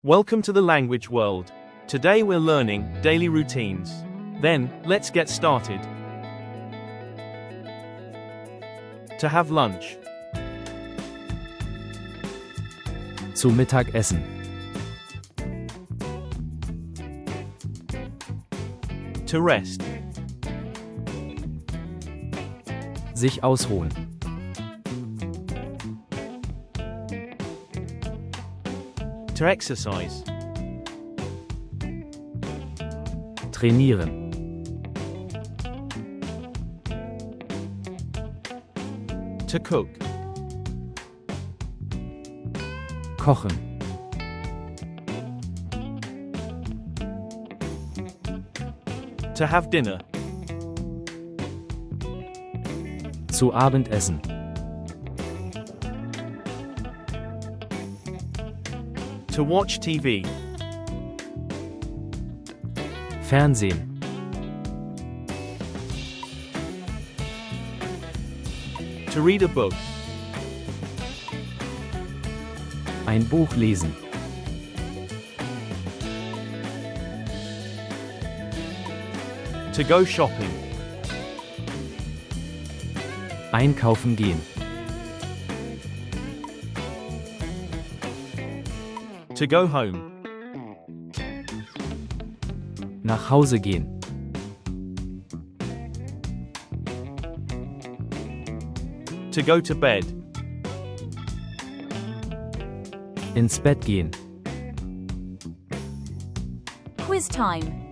Welcome to the language world. Today we're learning daily routines. Then, let's get started. To have lunch. Zu Mittag essen. To rest. Sich ausruhen. To exercise. Trainieren. To cook. Kochen. To have dinner. Zu Abendessen. To watch TV. Fernsehen. To read a book. Ein Buch lesen. To go shopping. Einkaufen gehen. To go home. Nach Hause gehen. To go to bed. Ins Bett gehen. Quiz time.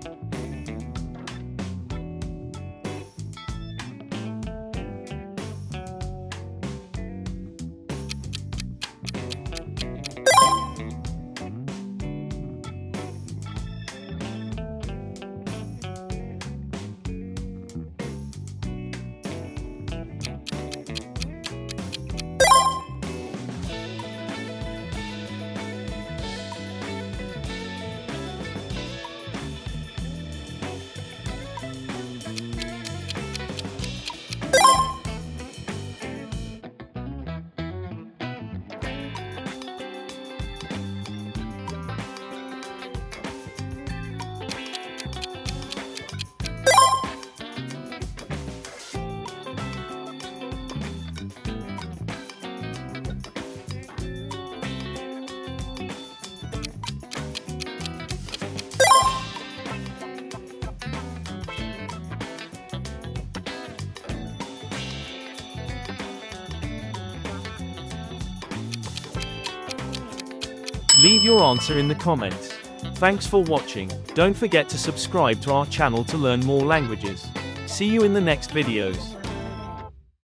Leave your answer in the comments. Thanks for watching. Don't forget to subscribe to our channel to learn more languages. See you in the next videos.